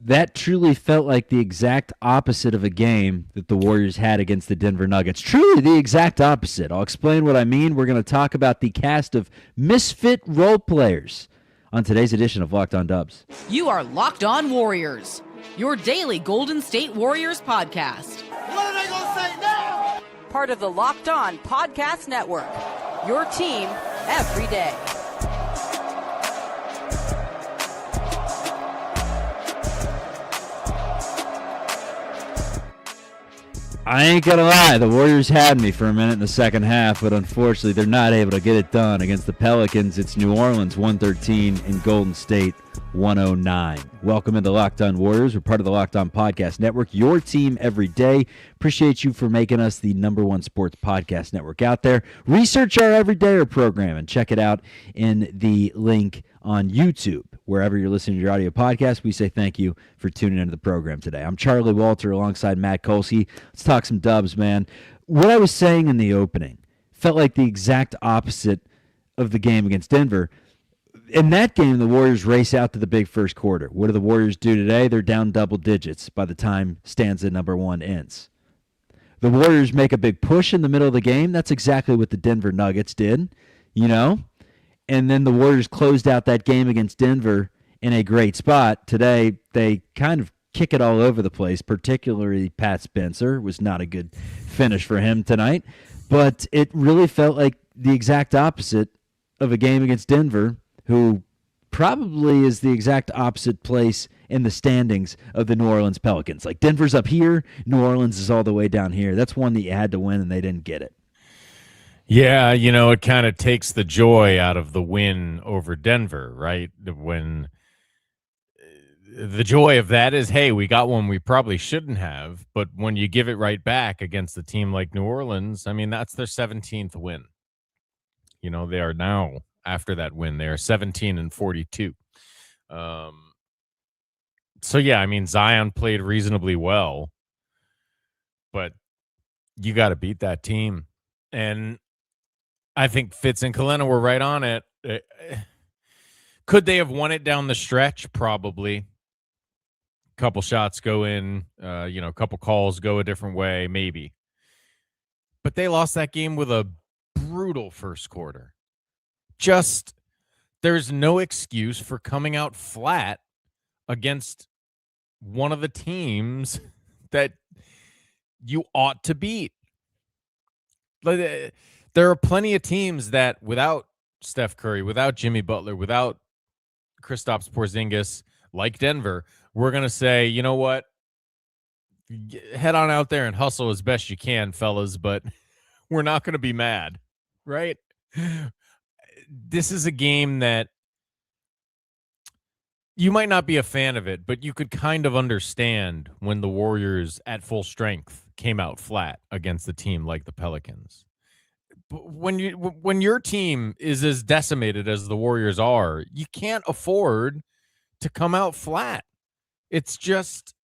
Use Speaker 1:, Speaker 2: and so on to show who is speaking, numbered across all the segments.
Speaker 1: That truly felt like the exact opposite of a game that the Warriors had against the Denver Nuggets. Truly the exact opposite. I'll explain what I mean. We're going to talk about the cast of misfit role players on today's edition of Locked On Dubs.
Speaker 2: You are Locked On Warriors, your daily Golden State Warriors podcast.
Speaker 3: What are they going to say now?
Speaker 2: Part of the Locked On Podcast Network, your team every day.
Speaker 1: I ain't going to lie, the Warriors had me for a minute in the second half, but unfortunately they're not able to get it done against the Pelicans. It's New Orleans 113 and Golden State 109. Welcome into Locked On Warriors. We're part of the Locked On Podcast Network, your team every day. Appreciate you for making us the #1 sports podcast network out there. Research our Everydayer program and check it out in the link on YouTube. Wherever you're listening to your audio podcast, we say thank you for tuning into the program today. I'm Charlie Walter alongside Matt Kolsky. Let's talk some Dubs, man. What I was saying in the opening felt like the exact opposite of the game against Denver. In that game, the Warriors race out to the big first quarter. What do the Warriors do today? They're down double digits by the time stanza number 1 ends. The Warriors make a big push in the middle of the game. That's exactly what the Denver Nuggets did, you know? And then the Warriors closed out that game against Denver in a great spot. Today, they kind of kick it all over the place, particularly Pat Spencer. Was not a good finish for him tonight. But it really felt like the exact opposite of a game against Denver, who probably is the exact opposite place in the standings of the New Orleans Pelicans. Like Denver's up here, New Orleans is all the way down here. That's one that you had to win, and they didn't get it.
Speaker 4: Yeah, it kind of takes the joy out of the win over Denver, right? When the joy of that is, hey, we got one we probably shouldn't have, but when you give it right back against a team like New Orleans, I mean, that's their 17th win. They are now, after that win, they are 17-42. So, yeah, I mean, Zion played reasonably well, but you got to beat that team. And I think Fitz and Kalena were right on it. Could they have won it down the stretch? Probably. A couple shots go in, a couple calls go a different way, maybe. But they lost that game with a brutal first quarter. Just, there's no excuse for coming out flat against one of the teams that you ought to beat. There are plenty of teams that without Steph Curry, without Jimmy Butler, without Kristaps Porzingis, like Denver, we're going to say, you know what? Head on out there and hustle as best you can, fellas, but we're not going to be mad, right? This is a game that you might not be a fan of it, but you could kind of understand when the Warriors at full strength came out flat against a team like the Pelicans. When your team is as decimated as the Warriors are, you can't afford to come out flat. It's just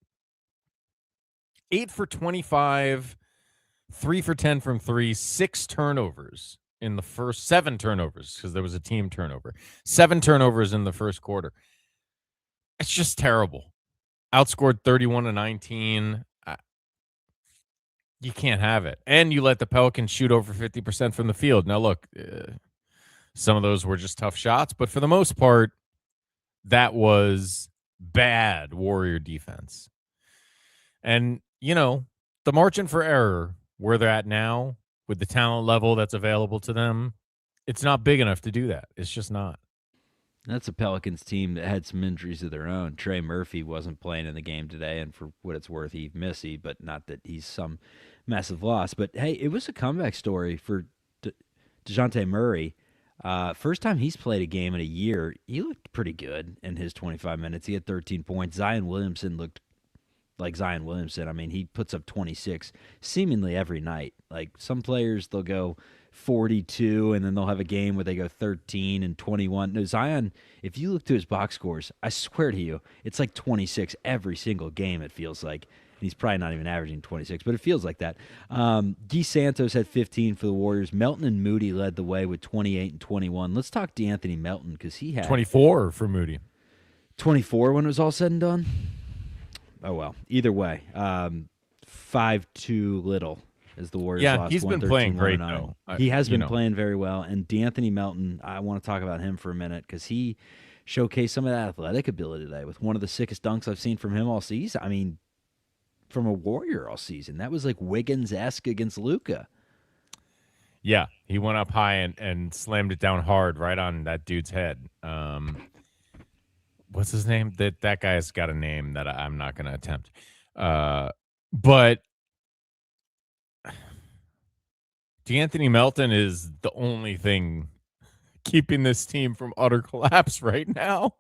Speaker 4: 8 for 25, 3 for 10 from 3, 6 turnovers in the first, 7 turnovers because there was a team turnover. 7 turnovers in the first quarter. It's just terrible. Outscored 31-19. You can't have it. And you let the Pelicans shoot over 50% from the field. Now, look, some of those were just tough shots, but for the most part, that was bad Warrior defense. And, the margin for error, where they're at now, with the talent level that's available to them, it's not big enough to do that. It's just not.
Speaker 1: That's a Pelicans team that had some injuries of their own. Trey Murphy wasn't playing in the game today, and for what it's worth, he's messy, but not that he's some massive loss. But, hey, it was a comeback story for DeJounte Murray. First time he's played a game in a year, he looked pretty good in his 25 minutes. He had 13 points. Zion Williamson looked like Zion Williamson. I mean, he puts up 26 seemingly every night. Like some players, they'll go 42, and then they'll have a game where they go 13 and 21. No, Zion, if you look to his box scores, I swear to you, it's like 26 every single game, it feels like. And he's probably not even averaging 26, but it feels like that. Guy Santos had 15 for the Warriors. Melton and Moody led the way with 28 and 21. Let's talk DeAnthony Melton because he had
Speaker 4: 24 for Moody.
Speaker 1: 24 when it was all said and done? Oh, well. Either way, 5-2 little as the Warriors
Speaker 4: Yeah,
Speaker 1: lost
Speaker 4: he's been playing great,
Speaker 1: 113-109.
Speaker 4: though.
Speaker 1: He has been playing very well. And DeAnthony Melton, I want to talk about him for a minute because he showcased some of that athletic ability today with one of the sickest dunks I've seen from him all season. I mean, from a Warrior all season. That was like Wiggins-esque against Luka.
Speaker 4: Yeah, he went up high and slammed it down hard right on that dude's head. What's his name? That guy's got a name that I'm not going to attempt. But DeAnthony Melton is the only thing keeping this team from utter collapse right now.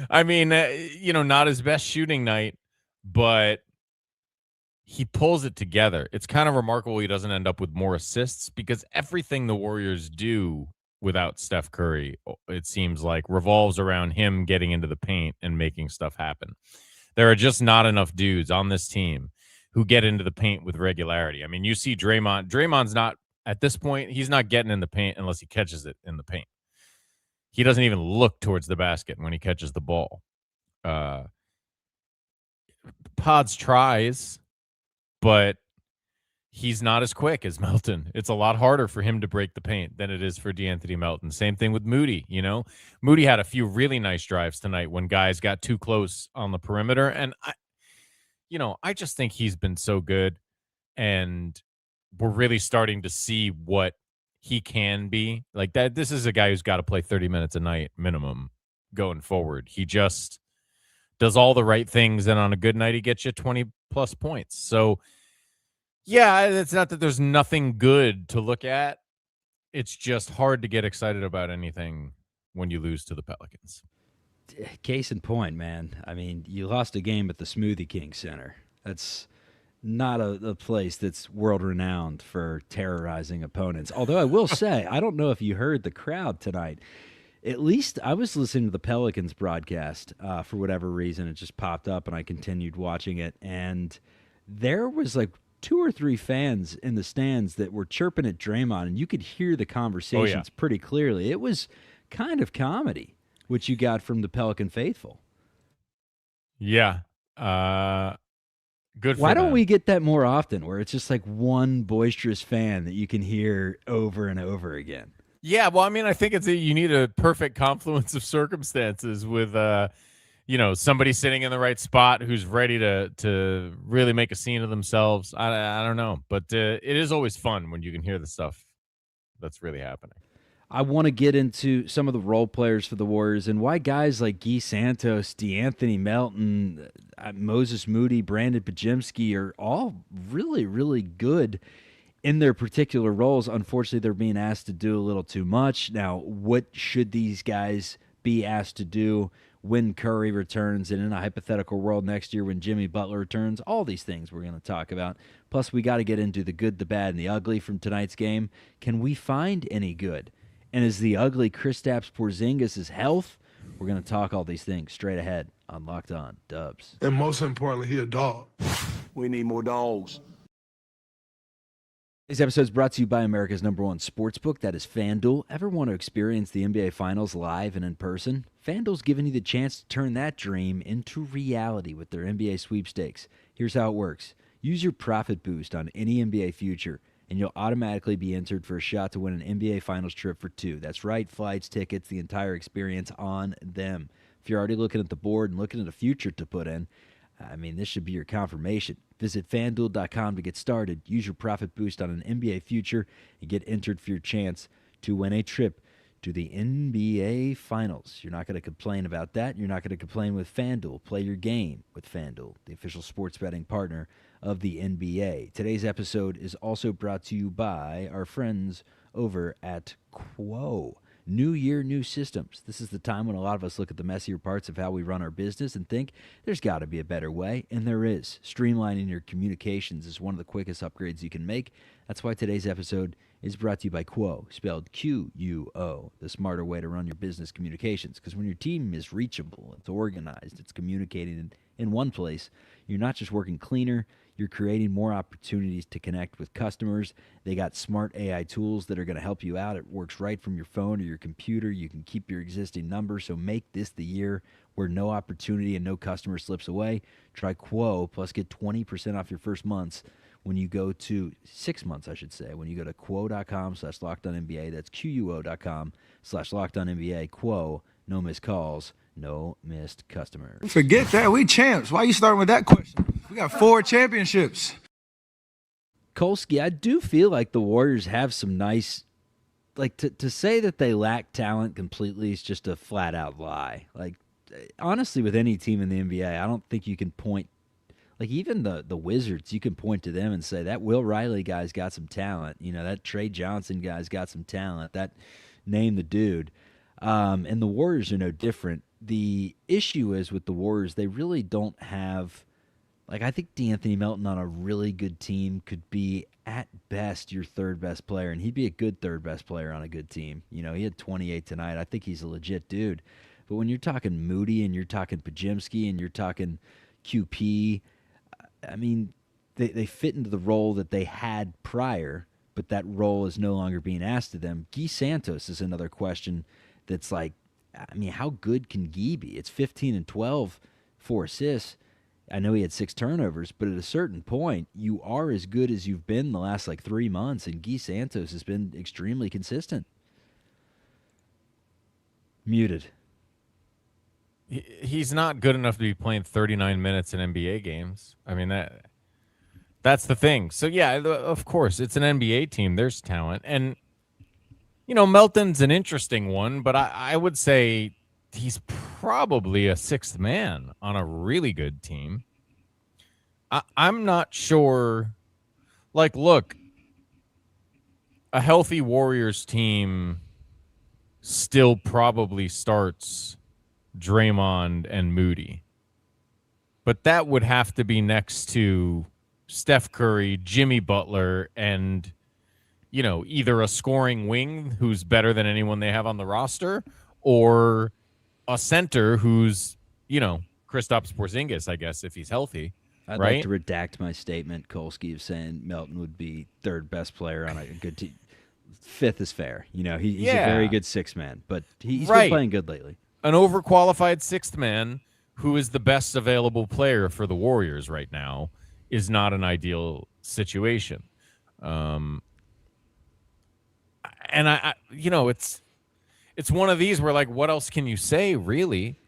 Speaker 4: I mean, not his best shooting night, but he pulls it together. It's kind of remarkable he doesn't end up with more assists because everything the Warriors do without Steph Curry, it seems like, revolves around him getting into the paint and making stuff happen. There are just not enough dudes on this team who get into the paint with regularity. I mean, you see Draymond. Draymond's not, at this point, he's not getting in the paint unless he catches it in the paint. He doesn't even look towards the basket when he catches the ball. Pods tries, but he's not as quick as Melton. It's a lot harder for him to break the paint than it is for DeAnthony Melton. Same thing with Moody, Moody had a few really nice drives tonight when guys got too close on the perimeter. And I just think he's been so good, and we're really starting to see what he can be. Like that, this is a guy who's got to play 30 minutes a night minimum going forward. He just does all the right things, and on a good night, he gets you 20-plus points. So, yeah, it's not that there's nothing good to look at. It's just hard to get excited about anything when you lose to the Pelicans.
Speaker 1: Case in point, man. I mean, you lost a game at the Smoothie Center. That's not a place that's world-renowned for terrorizing opponents. Although I will say, I don't know if you heard the crowd tonight. At least I was listening to the Pelicans broadcast for whatever reason. It just popped up, and I continued watching it. And there was like 2 or 3 fans in the stands that were chirping at Draymond, and you could hear the conversations pretty clearly. It was kind of comedy, which you got from the Pelican faithful.
Speaker 4: Yeah. Good for
Speaker 1: Why don't
Speaker 4: them.
Speaker 1: we get that more often, where it's just like one boisterous fan that you can hear over and over again?
Speaker 4: Yeah, well, I mean, I think you need a perfect confluence of circumstances with, somebody sitting in the right spot who's ready to really make a scene of themselves. I don't know, but it is always fun when you can hear the stuff that's really happening.
Speaker 1: I want to get into some of the role players for the Warriors and why guys like Guy Santos, DeAnthony Melton, Moses Moody, Brandon Pajemski are all really, really good in their particular roles. Unfortunately, they're being asked to do a little too much. Now, what should these guys be asked to do when Curry returns and in a hypothetical world next year when Jimmy Butler returns? All these things we're going to talk about. Plus, we got to get into the good, the bad, and the ugly from tonight's game. Can we find any good? And is the ugly Kristaps Porzingis' health? We're going to talk all these things straight ahead on Locked On Dubs.
Speaker 3: And most importantly, he a dog.
Speaker 5: We need more dogs.
Speaker 1: This episode is brought to you by America's #1 sportsbook, that is FanDuel. Ever want to experience the NBA Finals live and in person? FanDuel's giving you the chance to turn that dream into reality with their NBA sweepstakes. Here's how it works. Use your profit boost on any NBA future, and you'll automatically be entered for a shot to win an NBA Finals trip for 2. That's right, flights, tickets, the entire experience on them. If you're already looking at the board and looking at a future to put in, I mean, this should be your confirmation. Visit FanDuel.com to get started. Use your profit boost on an NBA future and get entered for your chance to win a trip to the NBA Finals. You're not going to complain about that. You're not going to complain with FanDuel. Play your game with FanDuel, the official sports betting partner of the NBA. Today's episode is also brought to you by our friends over at Quo. New year, new systems. This is the time when a lot of us look at the messier parts of how we run our business and think there's got to be a better way, and there is. Streamlining your communications is one of the quickest upgrades you can make. That's why today's episode is brought to you by Quo, spelled Q-U-O, the smarter way to run your business communications. Because when your team is reachable, it's organized, it's communicating in one place, you're not just working cleaner, You're creating more opportunities to connect with customers. They got smart AI tools that are going to help you out. It works right from your phone or your computer. You can keep your existing number. So make this the year where no opportunity and no customer slips away. Try Quo plus get 20% off your first months when you go to 6 months, I should say, when you go to quo.com/LockedOnNBA. That's QUO.com/LockedOnNBA. Quo, no missed calls, no missed customers.
Speaker 6: Forget that. We champs. Why are you starting with that question? We got 4 championships.
Speaker 1: Kolsky, I do feel like the Warriors have some nice, like to say that they lack talent completely is just a flat out lie. Like, honestly, with any team in the NBA, I don't think you can point, like even the Wizards, you can point to them and say that Will Riley guy's got some talent. You know, that Trey Johnson guy's got some talent. That name the dude. And the Warriors are no different. The issue is with the Warriors, they really don't have, like, I think DeAnthony Melton on a really good team could be at best your third best player, and he'd be a good third best player on a good team. You know, he had 28 tonight. I think he's a legit dude. But when you're talking Moody and you're talking Pajimski and you're talking QP, I mean, they fit into the role that they had prior, but that role is no longer being asked of them. Guy Santos is another question that's like, I mean, how good can Guy be? It's 15 and 12, 4 assists. I know he had 6 turnovers, but at a certain point, you are as good as you've been the last, 3 months, and Guy Santos has been extremely consistent. Muted.
Speaker 4: He's not good enough to be playing 39 minutes in NBA games. I mean, that's the thing. So, yeah, of course, it's an NBA team. There's talent. And, you know, Melton's an interesting one, but I would say he's probably a 6th man on a really good team. I'm not sure. Like, look, a healthy Warriors team still probably starts Draymond and Moody. But that would have to be next to Steph Curry, Jimmy Butler, and, you know, either a scoring wing who's better than anyone they have on the roster, or a center who's, you know, Kristaps Porzingis, I guess, if he's healthy.
Speaker 1: I'd
Speaker 4: right?
Speaker 1: like to redact my statement, Kolsky, of saying Melton would be third best player on a good team. 5th is fair. You know, he's a very good 6th man, but he's been playing good lately.
Speaker 4: An overqualified 6th man who is the best available player for the Warriors right now is not an ideal situation. And I you know, it's one of these where, like, what else can you say, really?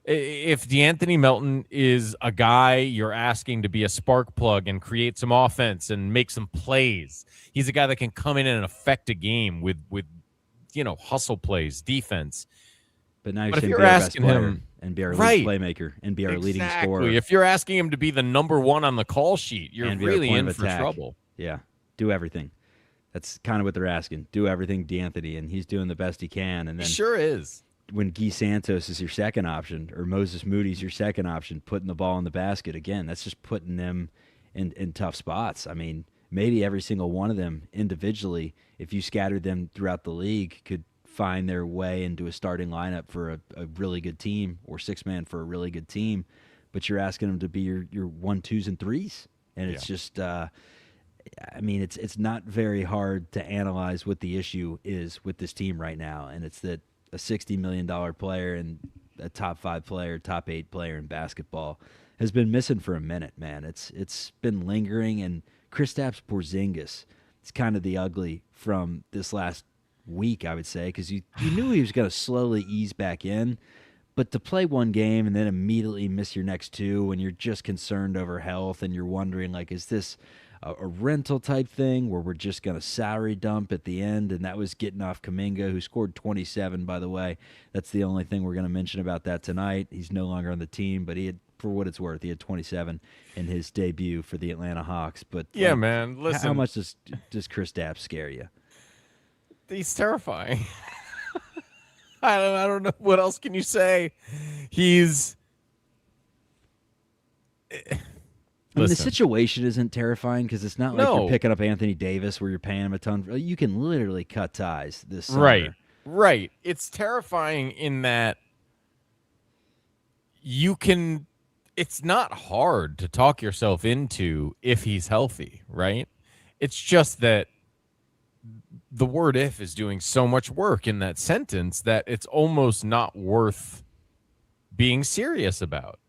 Speaker 4: If DeAnthony Melton is a guy you're asking to be a spark plug and create some offense and make some plays, he's a guy that can come in and affect a game with you know, hustle plays, defense.
Speaker 1: But now you're
Speaker 4: if
Speaker 1: saying
Speaker 4: you're
Speaker 1: be our best
Speaker 4: asking
Speaker 1: player
Speaker 4: him,
Speaker 1: and be our lead playmaker and be our leading scorer.
Speaker 4: If you're asking him to be the number 1 on the call sheet, you're really in for trouble.
Speaker 1: Yeah, do everything. That's kind of what they're asking. Do everything, DeAnthony, and he's doing the best he can. And then
Speaker 4: he sure is.
Speaker 1: When Guy Santos is your second option, or Moses Moody's your second option, putting the ball in the basket, again, that's just putting them in tough spots. I mean, maybe every single one of them individually, if you scattered them throughout the league, could find their way into a starting lineup for a really good team, or 6-man for a really good team. But you're asking them to be your 1, 2s, and 3s. And it's just I mean, it's not very hard to analyze what the issue is with this team right now, and it's that a $60 million player and a top 5 player, top 8 player in basketball has been missing for a minute, man. It's been lingering, and Kristaps Porzingis, it's kind of the ugly from this last week, I would say, because you knew he was going to slowly ease back in, but to play one game and then immediately miss your next 2 when you're just concerned over health and you're wondering, like, is this a rental type thing where we're just going to salary dump at the end? And that was getting off Kuminga, who scored 27, by the way. That's the only thing we're going to mention about that tonight. He's no longer on the team, but he had, for what it's worth, he had 27 in his debut for the Atlanta Hawks. But
Speaker 4: yeah, man, listen.
Speaker 1: How much does Kristaps scare you?
Speaker 4: He's terrifying. I don't know. What else can you say? He's...
Speaker 1: I mean, the situation isn't terrifying because it's not like you're picking up Anthony Davis where you're paying him a ton. You can literally cut ties this summer.
Speaker 4: Right. It's terrifying in that you can it's not hard to talk yourself into if he's healthy, right? It's just that the word if is doing so much work in that sentence that it's almost not worth being serious about.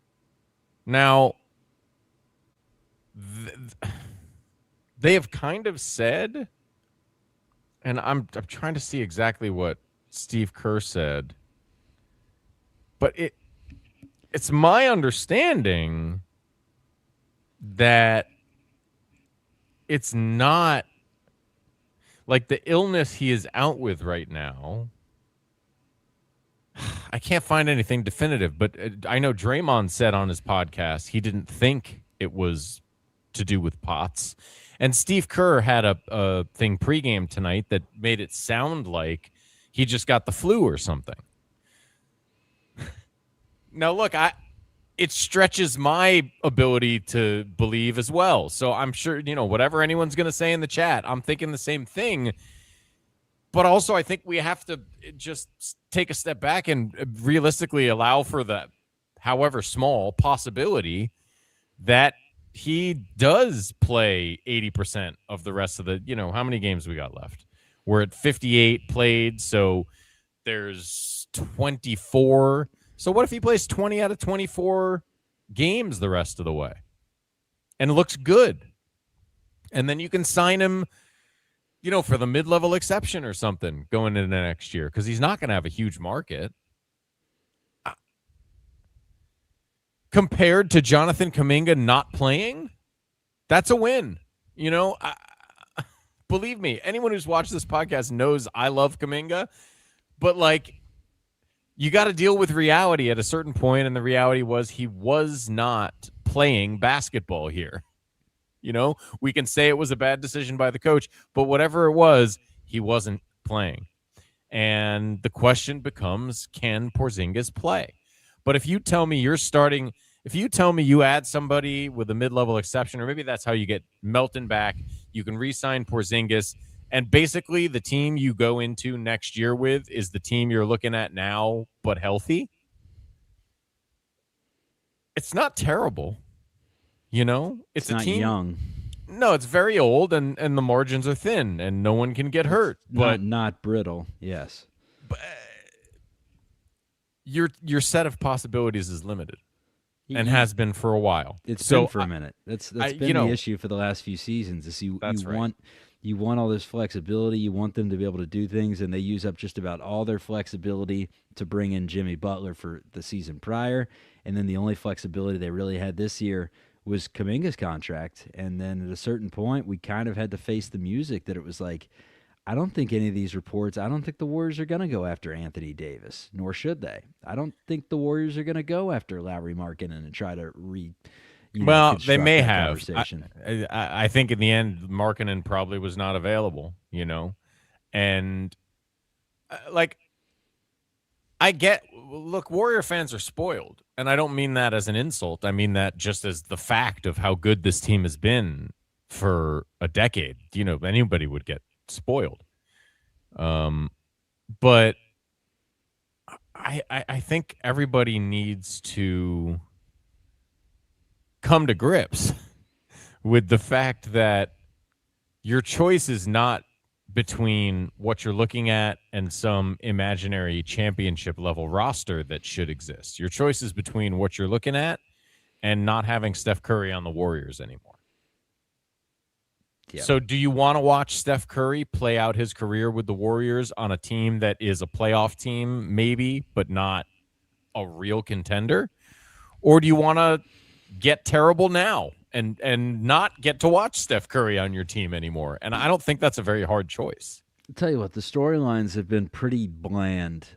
Speaker 4: Now, they have kind of said, and I'm trying to see exactly what Steve Kerr said, but it's my understanding that it's not like the illness he is out with right now. I can't find anything definitive, but I know Draymond said on his podcast he didn't think it was to do with POTS. And Steve Kerr had a thing pregame tonight that made it sound like he just got the flu or something. Now, look, it stretches my ability to believe as well. So I'm sure, whatever anyone's going to say in the chat, I'm thinking the same thing. But also, I think we have to just take a step back and realistically allow for the, however small, possibility that he does play 80% of the rest of the, how many games we got left? We're at 58 played, so there's 24. So what if he plays 20 out of 24 games the rest of the way and looks good? And then you can sign him, for the mid-level exception or something going into next year because he's not going to have a huge market. Compared to Jonathan Kuminga not playing, that's a win. Believe me, anyone who's watched this podcast knows I love Kuminga, but you got to deal with reality at a certain point, and the reality was he was not playing basketball here. We can say it was a bad decision by the coach, but whatever it was, he wasn't playing. And the question becomes, can Porzingis play? But if you tell me you add somebody with a mid-level exception, or maybe that's how you get Melton back, you can re-sign Porzingis, and basically the team you go into next year with is the team you're looking at now, but healthy. It's not terrible. It's a
Speaker 1: not
Speaker 4: team
Speaker 1: young.
Speaker 4: No, it's very old, and the margins are thin, and no one can get hurt. But
Speaker 1: not brittle. Yes.
Speaker 4: But your set of possibilities is limited, and has been for a while.
Speaker 1: It's been for a minute. That's been the issue for the last few seasons. Is you want all this flexibility. You want them to be able to do things, and they use up just about all their flexibility to bring in Jimmy Butler for the season prior, and then the only flexibility they really had this year was Kuminga's contract. And then at a certain point, we kind of had to face the music that it was like, I don't think any of these reports, I don't think the Warriors are going to go after Anthony Davis, nor should they. I don't think the Warriors are going to go after Lauri Markkanen and try to
Speaker 4: they may have. I think in the end, Markkanen probably was not available, and look, Warrior fans are spoiled, and I don't mean that as an insult. I mean that just as the fact of how good this team has been for a decade. Anybody would get spoiled. But I think everybody needs to come to grips with the fact that your choice is not between what you're looking at and some imaginary championship level roster that should exist. Your choice is between what you're looking at and not having Steph Curry on the Warriors anymore. Yeah. So do you want to watch Steph Curry play out his career with the Warriors on a team that is a playoff team, maybe, but not a real contender? Or do you want to get terrible now and not get to watch Steph Curry on your team anymore? And I don't think that's a very hard choice.
Speaker 1: I'll tell you what, the storylines have been pretty bland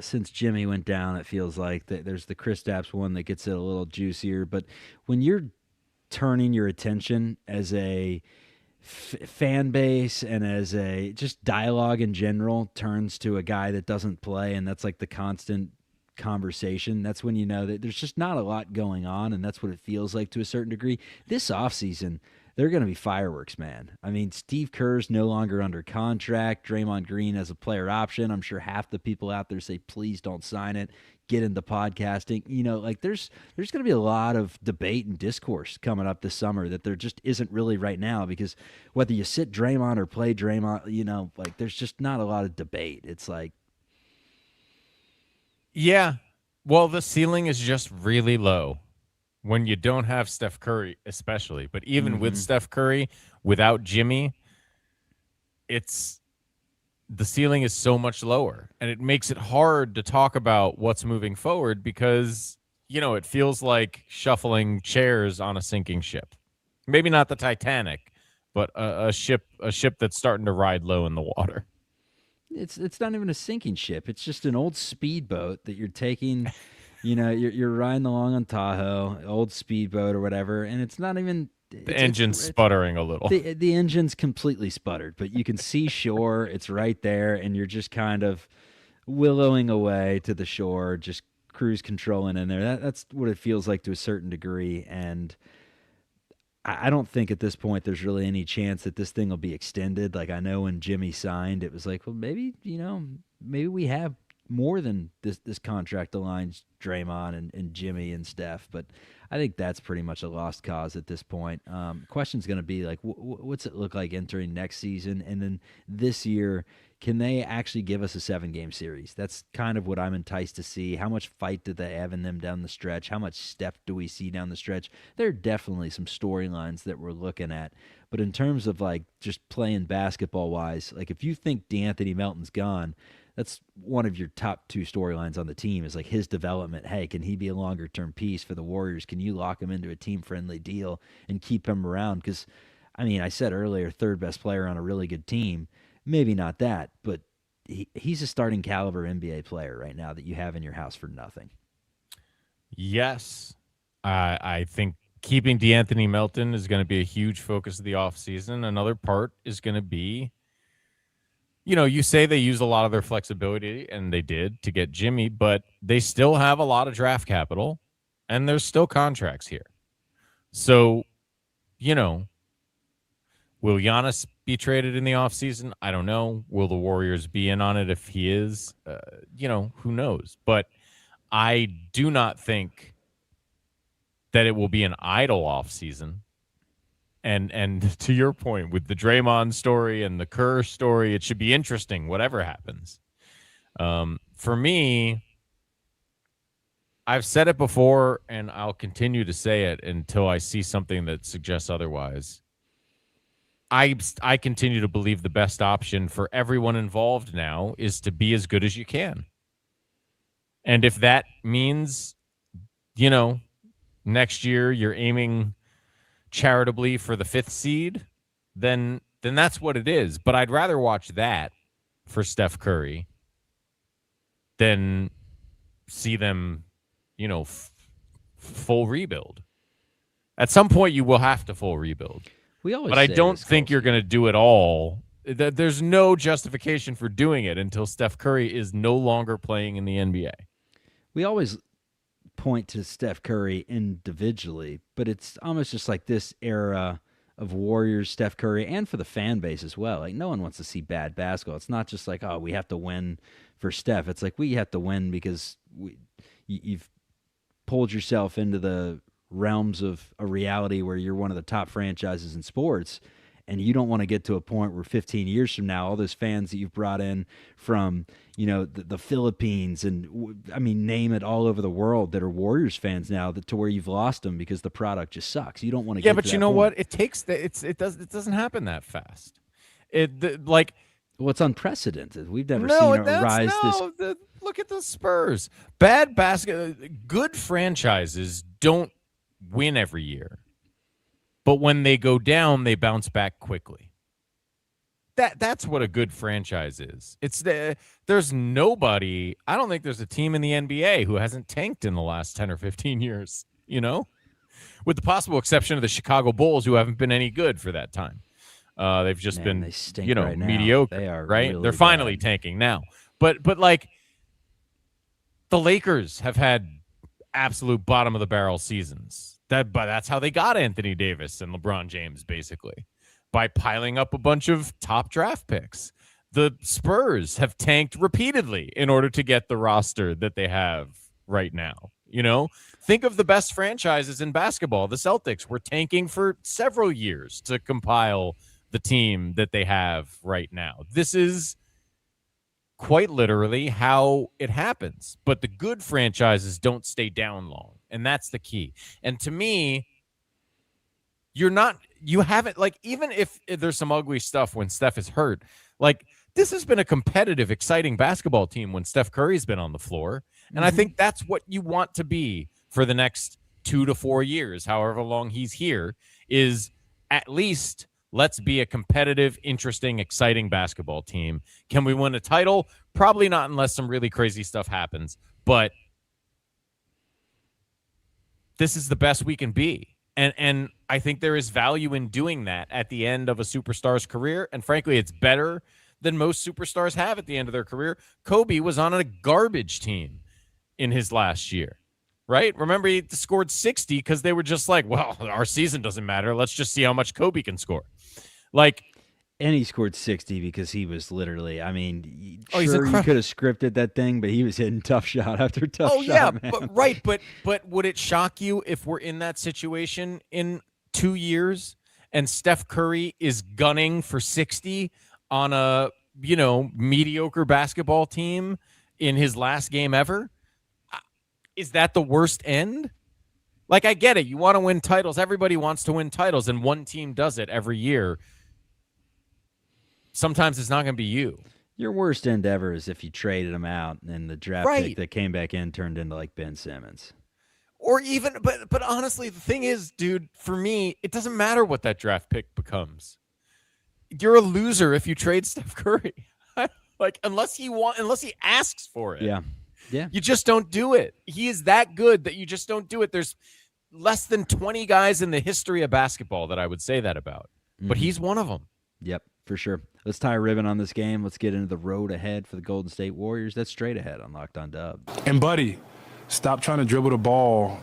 Speaker 1: since Jimmy went down. It feels like there's the Kristaps one that gets it a little juicier. But when you're turning your attention as a fan base and as a just dialogue in general turns to a guy that doesn't play, and that's like the constant conversation, that's when you know that there's just not a lot going on, and that's what it feels like to a certain degree. This offseason, they're going to be fireworks, man. I mean, Steve Kerr's no longer under contract. Draymond Green has a player option. I'm sure half the people out there say, please don't sign it. Get into podcasting. Like there's going to be a lot of debate and discourse coming up this summer that there just isn't really right now, because whether you sit Draymond or play Draymond, like there's just not a lot of debate. It's like,
Speaker 4: yeah, well, the ceiling is just really low when you don't have Steph Curry, especially. But even with Steph Curry, without Jimmy, the ceiling is so much lower, and it makes it hard to talk about what's moving forward because, it feels like shuffling chairs on a sinking ship. Maybe not the Titanic, but a ship that's starting to ride low in the water.
Speaker 1: It's not even a sinking ship. It's just an old speedboat that you're taking. You're riding along on Tahoe, old speedboat or whatever, and it's not even.
Speaker 4: The engine's sputtering a little.
Speaker 1: The engine's completely sputtered, but you can see shore. It's right there, and you're just kind of willowing away to the shore, just cruise controlling in there. That's what it feels like to a certain degree, and I don't think at this point there's really any chance that this thing will be extended. Like, I know when Jimmy signed, it was like, well, maybe we have more than this contract aligns Draymond and Jimmy and Steph, but I think that's pretty much a lost cause at this point. Question's going to be like, what's it look like entering next season? And then this year, can they actually give us a 7-game series? That's kind of what I'm enticed to see. How much fight did they have in them down the stretch? How much Steph do we see down the stretch? There are definitely some storylines that we're looking at. But in terms of like just playing basketball-wise, like if you think DeAnthony Melton's gone, that's one of your top 2 storylines on the team is like his development. Hey, can he be a longer-term piece for the Warriors? Can you lock him into a team-friendly deal and keep him around? Because, I mean, I said earlier, third best player on a really good team. Maybe not that, but he's a starting caliber NBA player right now that you have in your house for nothing.
Speaker 4: Yes. I think keeping DeAnthony Melton is going to be a huge focus of the offseason. Another part is going to be, you say they use a lot of their flexibility, and they did to get Jimmy, but they still have a lot of draft capital, and there's still contracts here. So, will Giannis be traded in the offseason? I don't know. Will the Warriors be in on it if he is? Who knows? But I do not think that it will be an idle offseason. And to your point, with the Draymond story and the Kerr story, it should be interesting, whatever happens. For me, I've said it before, and I'll continue to say it until I see something that suggests otherwise. I continue to believe the best option for everyone involved now is to be as good as you can. And if that means, next year you're aiming charitably for the 5th seed, then that's what it is. But I'd rather watch that for Steph Curry than see them, full rebuild. At some point you will have to full rebuild. But I don't think you're going to do it all. There's no justification for doing it until Steph Curry is no longer playing in the NBA.
Speaker 1: We always point to Steph Curry individually, but it's almost just like this era of Warriors, Steph Curry, and for the fan base as well. Like, no one wants to see bad basketball. It's not just like, oh, we have to win for Steph. It's like we have to win because you've pulled yourself into the realms of a reality where you're one of the top franchises in sports, and you don't want to get to a point where 15 years from now, all those fans that you've brought in from, the Philippines and, name it, all over the world that are Warriors fans now, to where you've lost them because the product just sucks. You don't want to get to that point. Yeah, but you know what?
Speaker 4: It takes it doesn't happen that fast.
Speaker 1: Well, it's unprecedented. We've never seen it rise this.
Speaker 4: Look at the Spurs. Good franchises don't win every year, but when they go down, they bounce back quickly. That's what a good franchise is. There's nobody. I don't think there's a team in the NBA who hasn't tanked in the last 10 or 15 years. With the possible exception of the Chicago Bulls, who haven't been any good for that time. They've just been,
Speaker 1: right
Speaker 4: mediocre.
Speaker 1: They are
Speaker 4: right.
Speaker 1: Really
Speaker 4: They're finally
Speaker 1: bad.
Speaker 4: tanking now. But like the Lakers have had absolute bottom of the barrel seasons. But that's how they got Anthony Davis and LeBron James, basically, by piling up a bunch of top draft picks. The Spurs have tanked repeatedly in order to get the roster that they have right now. Think of the best franchises in basketball. The Celtics were tanking for several years to compile the team that they have right now. This is quite literally how it happens. But the good franchises don't stay down long, and that's the key. And to me, you haven't, like, even if there's some ugly stuff when Steph is hurt, like, this has been a competitive, exciting basketball team when Steph Curry's been on the floor. And I think that's what you want to be for the next 2 to 4 years, however long he's here, is at least let's be a competitive, interesting, exciting basketball team. Can we win a title? Probably not unless some really crazy stuff happens. But this is the best we can be. And I think there is value in doing that at the end of a superstar's career. And frankly, it's better than most superstars have at the end of their career. Kobe was on a garbage team in his last year, right? Remember, he scored 60 because they were just like, well, our season doesn't matter. Let's just see how much Kobe can score.
Speaker 1: And he scored 60 because he was literally, you could have scripted that thing, but he was hitting tough shot after tough shot. Oh, yeah,
Speaker 4: man. But would it shock you if we're in that situation in 2 years and Steph Curry is gunning for 60 on a, mediocre basketball team in his last game ever? Is that the worst end? Like, I get it. You want to win titles. Everybody wants to win titles, and one team does it every year. Sometimes it's not going to be you.
Speaker 1: Your worst end ever is if you traded him out and the draft pick that came back in turned into like Ben Simmons.
Speaker 4: Or even, but honestly, the thing is, dude, for me, it doesn't matter what that draft pick becomes. You're a loser if you trade Steph Curry. Unless he asks for it.
Speaker 1: Yeah. Yeah.
Speaker 4: You just don't do it. He is that good that you just don't do it. There's less than 20 guys in the history of basketball that I would say that about. But he's one of them.
Speaker 1: Yep, for sure. Let's tie a ribbon on this game. Let's get into the road ahead for the Golden State Warriors. That's straight ahead on Locked On Dub.
Speaker 3: And, buddy, stop trying to dribble the ball.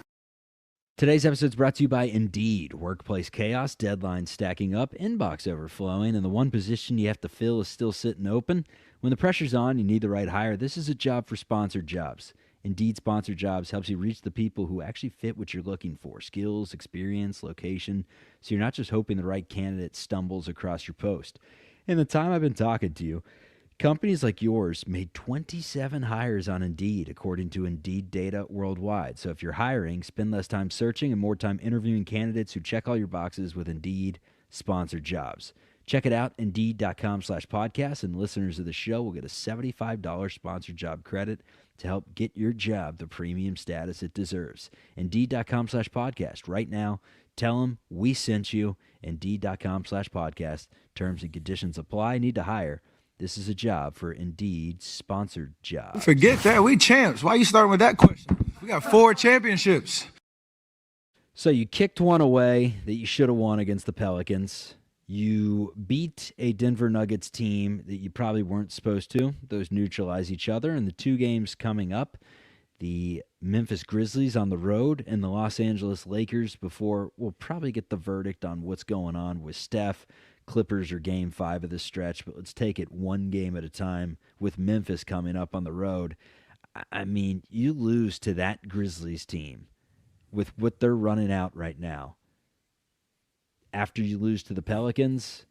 Speaker 1: Today's episode is brought to you by Indeed. Workplace chaos, deadlines stacking up, inbox overflowing, and the one position you have to fill is still sitting open. When the pressure's on, you need the right hire. This is a job for sponsored jobs. Indeed Sponsored Jobs helps you reach the people who actually fit what you're looking for. Skills, experience, location. So you're not just hoping the right candidate stumbles across your post. In the time I've been talking to you, companies like yours made 27 hires on Indeed, according to Indeed data worldwide. So if you're hiring, spend less time searching and more time interviewing candidates who check all your boxes with Indeed Sponsored Jobs. Check it out, Indeed.com/podcast, and listeners of the show will get a $75 sponsored job credit to help get your job the premium status it deserves. Indeed.com/podcast. Right now, tell them we sent you. Indeed.com/podcast. Terms and conditions apply. Need to hire. This is a job for Indeed sponsored jobs.
Speaker 6: Forget that. We champs. Why are you starting with that question? We got 4 championships.
Speaker 1: So you kicked one away that you should have won against the Pelicans. You beat a Denver Nuggets team that you probably weren't supposed to. Those neutralize each other. And the 2 games coming up, the Memphis Grizzlies on the road and the Los Angeles Lakers before we'll probably get the verdict on what's going on with Steph. Clippers are game 5 of this stretch, but let's take it one game at a time with Memphis coming up on the road. You lose to that Grizzlies team with what they're running out right now. After you lose to the Pelicans,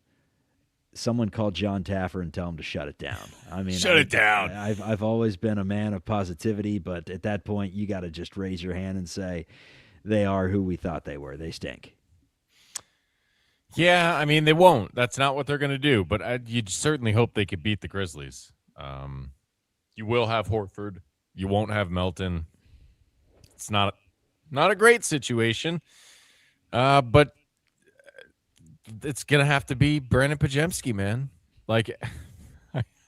Speaker 1: someone call John Taffer and tell him to shut it down.
Speaker 4: Shut it down.
Speaker 1: I've always been a man of positivity, but at that point, you got to just raise your hand and say, they are who we thought they were. They stink.
Speaker 4: Yeah, they won't. That's not what they're going to do, but you'd certainly hope they could beat the Grizzlies. You will have Horford. You won't have Melton. It's not a great situation, but it's going to have to be Brandon Pajemski, man.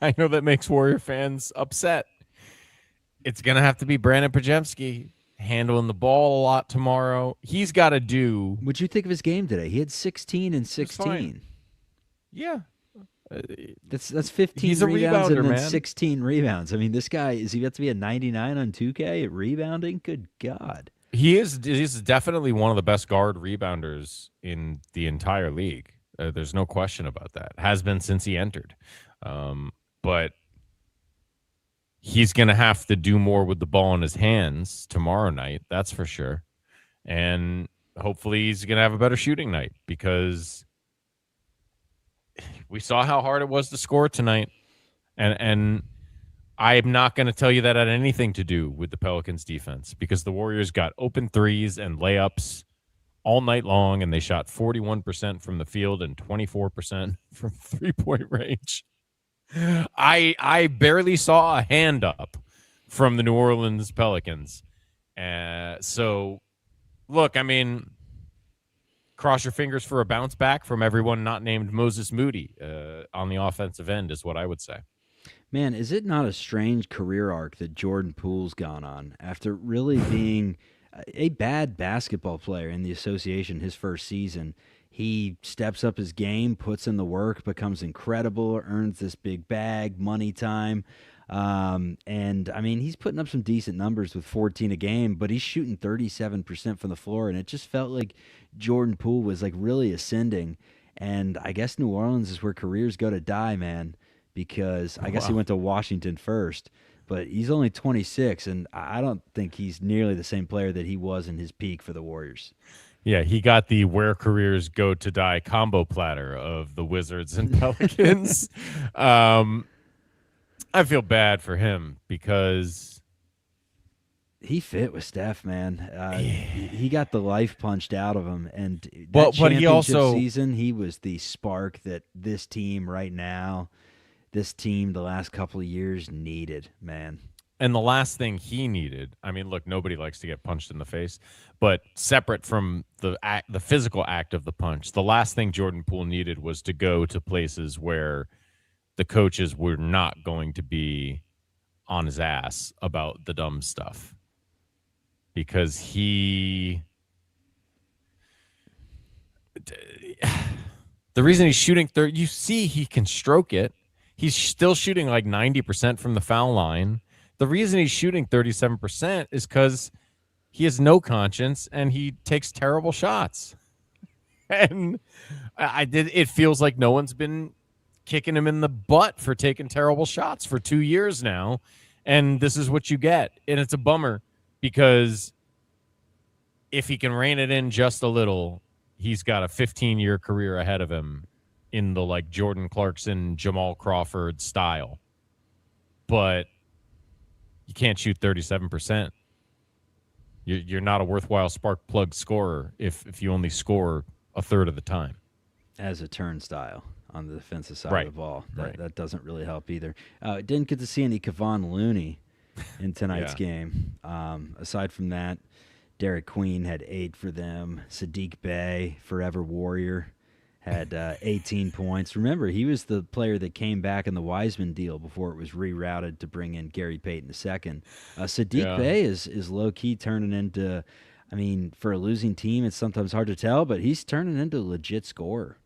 Speaker 4: I know that makes Warrior fans upset. It's going to have to be Brandon Pajemski handling the ball a lot tomorrow. He's got to do.
Speaker 1: What'd you think of his game today? He had 16 and 16.
Speaker 4: Yeah.
Speaker 1: That's 15
Speaker 4: He's a
Speaker 1: rebounds
Speaker 4: rebounder,
Speaker 1: and then
Speaker 4: man.
Speaker 1: 16 rebounds. This guy, is he got to be a 99 on 2K at rebounding? Good God.
Speaker 4: He's definitely one of the best guard rebounders in the entire league. There's no question about that. Has been since he entered. But he's going to have to do more with the ball in his hands tomorrow night. That's for sure. And hopefully he's going to have a better shooting night, because we saw how hard it was to score tonight. And I'm not going to tell you that had anything to do with the Pelicans defense, because the Warriors got open threes and layups all night long, and they shot 41% from the field and 24% from 3-point range. I barely saw a hand up from the New Orleans Pelicans. So, look, I mean, cross your fingers for a bounce back from everyone not named Moses Moody on the offensive end is what I would say.
Speaker 1: Man, is it not a strange career arc that Jordan Poole's gone on after really being a bad basketball player in the association his first season? He steps up his game, puts in the work, becomes incredible, earns this big bag, money time. And, I mean, he's putting up some decent numbers with 14 a game, but he's shooting 37% from the floor, and it just felt like Jordan Poole was, like, really ascending. And I guess New Orleans is where careers go to die, man, because I guess he went to Washington first. But he's only 26, and I don't think he's nearly the same player that he was in his peak for the Warriors.
Speaker 4: Yeah, he got the where careers go to die combo platter of the Wizards and Pelicans. I feel bad for him because
Speaker 1: he fit with Steph, man. He got the life punched out of him, and that
Speaker 4: but
Speaker 1: championship
Speaker 4: he also
Speaker 1: season, he was the spark that this team right now, the last couple of years needed, man.
Speaker 4: And the last thing he needed, I mean, look, nobody likes to get punched in the face, but separate from the physical act of the punch, the last thing Jordan Poole needed was to go to places where the coaches were not going to be on his ass about the dumb stuff. Because the reason he's shooting you see he can stroke it. He's still shooting like 90% from the foul line. The reason he's shooting 37% is because he has no conscience and he takes terrible shots. And it feels like no one's been kicking him in the butt for taking terrible shots for 2 years now. And this is what you get. And it's a bummer because if he can rein it in just a little, he's got a 15-year career ahead of him in the like Jordan Clarkson, Jamal Crawford style. But you can't shoot 37%. You're not a worthwhile spark plug scorer if you only score a third of the time.
Speaker 1: As a turnstile on the defensive side
Speaker 4: Right.
Speaker 1: of the ball.
Speaker 4: Right.
Speaker 1: That doesn't really help either. Didn't get to see any Kevon Looney in tonight's game. Aside from that, Derek Queen had 8 for them. Sadiq Bey, forever Warrior, had 18 points. Remember, he was the player that came back in the Wiseman deal before it was rerouted to bring in Gary Payton II. Sadiq Bey is low-key turning into, I mean, for a losing team, it's sometimes hard to tell, but he's turning into a legit scorer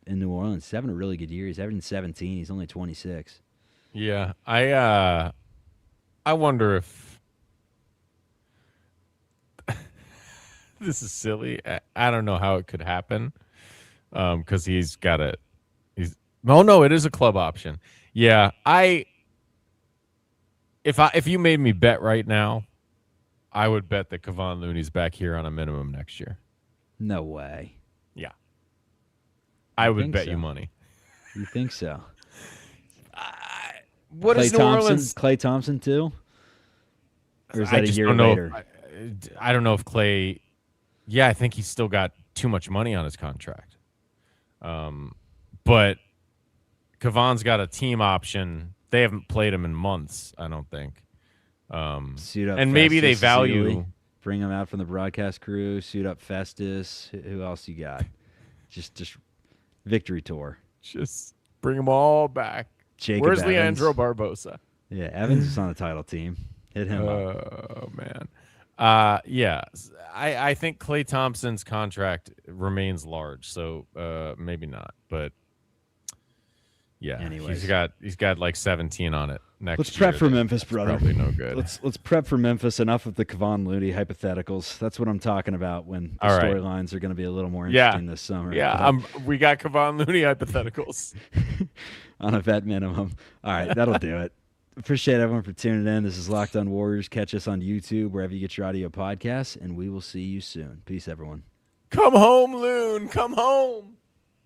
Speaker 1: in New Orleans. He's having a really good year. He's averaging 17. He's only 26.
Speaker 4: Yeah, I wonder if this is silly. I don't know how it could happen. Because it is a club option. Yeah, if you made me bet right now, I would bet that Kevon Looney's back here on a minimum next year.
Speaker 1: No way.
Speaker 4: Yeah, I would bet
Speaker 1: so.
Speaker 4: you money.
Speaker 1: You think so?
Speaker 4: What is New Orleans?
Speaker 1: Klay Thompson too? Or is
Speaker 4: I
Speaker 1: that a
Speaker 4: just
Speaker 1: year
Speaker 4: don't know
Speaker 1: later?
Speaker 4: I don't know if Klay. Yeah, I think he's still got too much money on his contract. But Kevon's got a team option. They haven't played him in months, I don't think.
Speaker 1: Suit up
Speaker 4: and maybe they
Speaker 1: Festus,
Speaker 4: value.
Speaker 1: Sealy. Bring him out from the broadcast crew. Suit up Festus. Who else you got? Just victory tour.
Speaker 4: Just bring them all back.
Speaker 1: Jacob
Speaker 4: Where's
Speaker 1: Evans.
Speaker 4: Leandro Barbosa?
Speaker 1: Yeah, Evans is on the title team. Hit him up.
Speaker 4: Oh, man. Yeah, I think Klay Thompson's contract remains large, so maybe not. But Yeah.
Speaker 1: Anyways.
Speaker 4: He's got like 17 on it next
Speaker 1: Let's
Speaker 4: year.
Speaker 1: prep for Memphis, brother.
Speaker 4: Probably no good.
Speaker 1: Let's prep for Memphis. Enough of the Kevon Looney hypotheticals. That's what I'm talking about when the
Speaker 4: All right.
Speaker 1: storylines are going to be a little more interesting this summer.
Speaker 4: Yeah, we got Kevon Looney hypotheticals.
Speaker 1: On a vet minimum. All right, that'll do it. Appreciate everyone for tuning in. This is Locked On Warriors. Catch us on YouTube, wherever you get your audio podcasts, and we will see you soon. Peace, everyone.
Speaker 4: Come home, Loon. Come home.